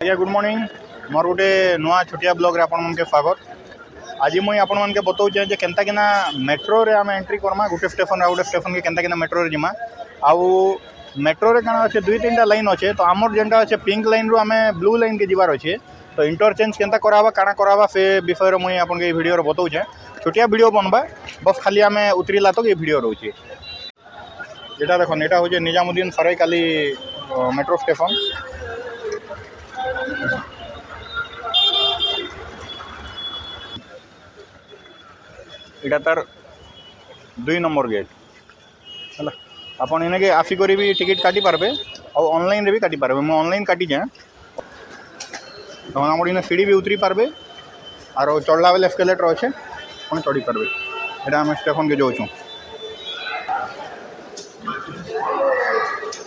आज्ञा good morning मोर गोटे नुआ छोटिया ब्लॉग रे आपन मन के स्वागत। आज मुई आपन मन के बताऊचे जे केनता किना मेट्रो रे आम एंट्री करमा गोटे स्टेशन गोटे स्टेशन के केनता किना मेट्रो रे जिमा आउ मेट्रो रे काना अच्छे दुई तीन टा लाइन अच्छे तो आमर जेनटा अच्छे पिंक लाइन रु आम ब्लू लाइन के जीवार अच्छे तो इंटरचेंज केनता करावा काना करावा से विषय मुई आपन के वीडियो रे बताऊचे। छोटिया वीडियो बनबा बस खाली आम उतरीला तो ये वीडियो रोचे। जेटा देखो एटा होचे निजामुद्दीन सराइकाली मेट्रो स्टेशन। इटा तार 2 नंबर गेट है आपन इनके आसिक भी टिकट काटी पारबे और ऑनलाइन रे भी काटी पारबे। मैं ऑनलाइन काटी जाए तो आम इन सीढ़ी भी उतरी पारबे और चढ़ला बेले एस्केलेटर अच्छे आप चढ़ी पारबे। यहाँ आम स्टेशन के जाऊँ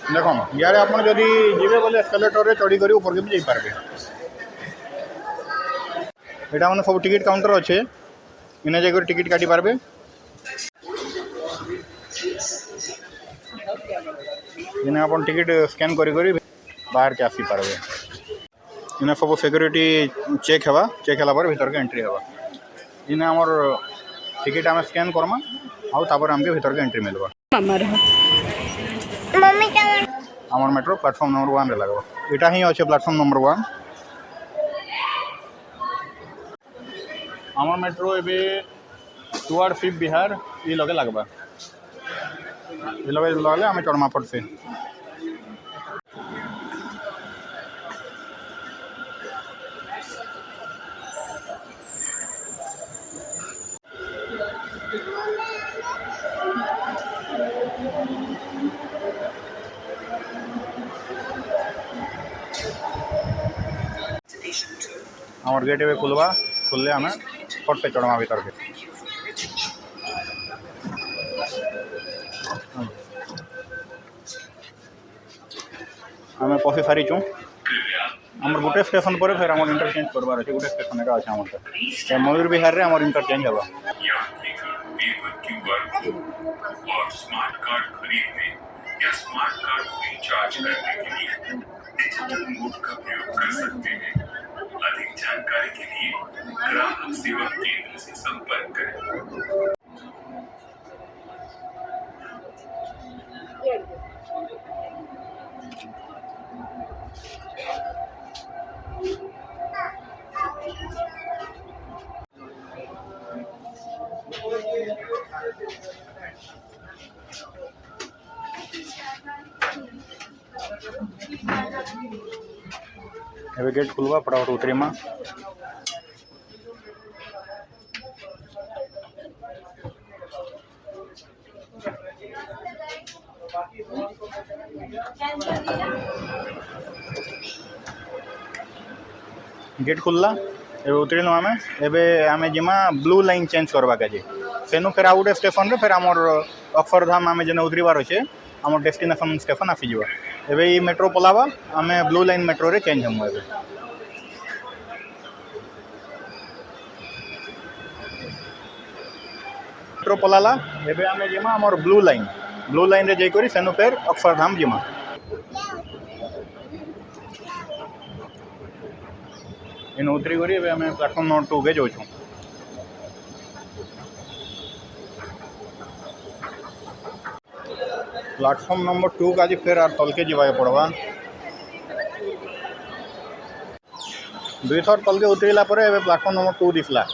देख यार आप जदि जीवे बोले एस्केलेटर रे चढ़ी करी ऊपर के भी जापारे। यहाँ मैंने सब टिकट काउंटर अच्छे इन्हें जाकर टिकट काटी पारबे। इन्हें अपन टिकट स्कैन करी करी बाहर के आसी पारबे। इन्हें सब सिक्योरिटी चेक हेबा चेक होला पर भीतर के एंट्री हेबा। इन्हें हमर टिकट आम स्कैन करमा आउ तापर हमके भीतर के एंट्री मिलबा। मम्मी क्या हमर मेट्रो प्लेटफॉर्म नंबर 1 रे लगबा। एटा ही अच्छे प्लेटफॉर्म नंबर 1। हमर मेट्रो एबे टुवर्ड फिफ्थ बिहार ये लगे लगबा। ये लगे लगले हमें चढ़मा पड़ से हमार गेट एबे खुलबा खुलले हमें फट से चढ़मा भीतर के। हमें पहुँची सारी चुँ आम गोटे स्टेशन पर फिर आम इंटरचेंज करवार अच्छे गोटे स्टेशन एका अच्छे आम मयूर विहार रे आम इंटरचेंज हवा। अधिक जानकारी के लिए ग्राहक सेवा केंद्र से संपर्क करें। एबे गेट खुलवा फटाफट उतरी माँ। गेट खुलला एबे उतरिनु आमे एबे आमे जिमा ब्लू लाइन चेंज करबा काजे सेनु फिर आउ गोटे स्टेशन रे फिर हमर अक्षरधाम आमे जेने उतरिबार अच्छे हमर डेस्टिनेशन स्टेशन आसी जीवा। एबे ई मेट्रो पलावा आमे ब्लू लाइन मेट्रो रे चेंज हमु। एबे मेट्रो पलाला एबे आमे जिमा हमर ब्लू लाइन रे जाई करी सेनु फिर अक्षरधाम जिमा। इन उतरी करी एबे हमें प्लेटफॉर्म नंबर 2 के जाऊँ। प्लेटफॉर्म नंबर 2 का जी फिर तल के जीवा पड़वा। 2 थर तल के उतरला पर एबे प्लेटफॉर्म नंबर 2 दिसला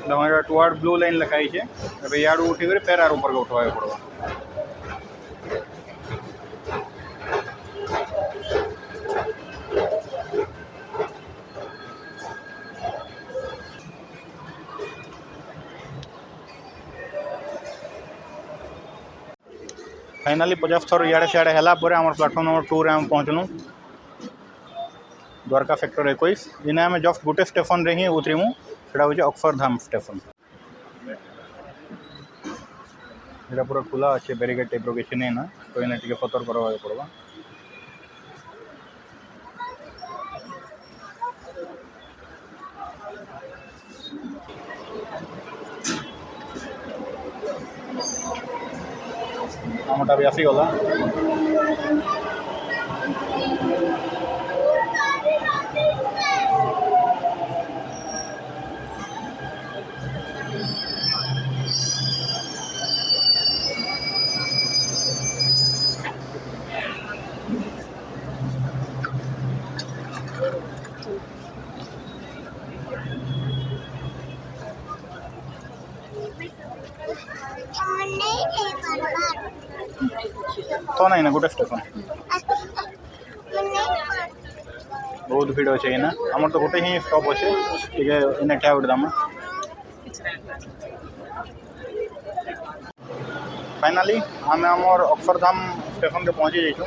टुवर्ड ब्लू लाइन लिखाई है। एबे यार उठी कर फिर ऊपर के उठवा पड़वा। फाइनाली 50 थर इे सियाड़े है प्लेटफॉर्म नंबर 2 रे हम पहुँचनु द्वारका सेक्टर 21। इन्हें आम जस्ट गोटे स्टेशन रे ही उतरीमु से अक्षरधाम स्टेशन। यहाँ पूरा खुला अच्छे बैरिकेड टाइप किसी नहीं ना तो इन्हें टे सतर्क रहा पड़वा। आमटा भी आसीगला। तो नहीं ना गोटे स्टेशन बहुत भीड़ अच्छे इना आमर तो गोटे ही स्टॉप अच्छे टे इन ठिया उठदाम फाइनाली आम आमर अक्षरधाम स्टेशन के पहुँची जाइछू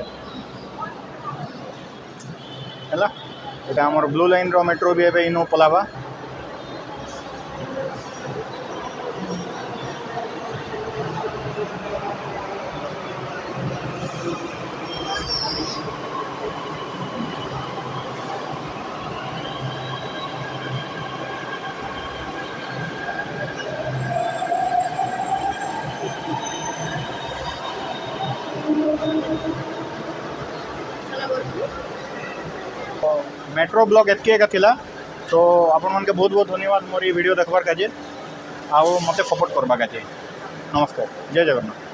है ये आमर ब्लू लाइन रो मेट्रो भी एवं इनो पलावा मेट्रो ब्लॉग एतके का थिला तो आपण मन के बहुत बहुत धन्यवाद मोर ये वीडियो देखबार काजे आओ मते सपोर्ट करबा काजे नमस्कार जय जगन्नाथ।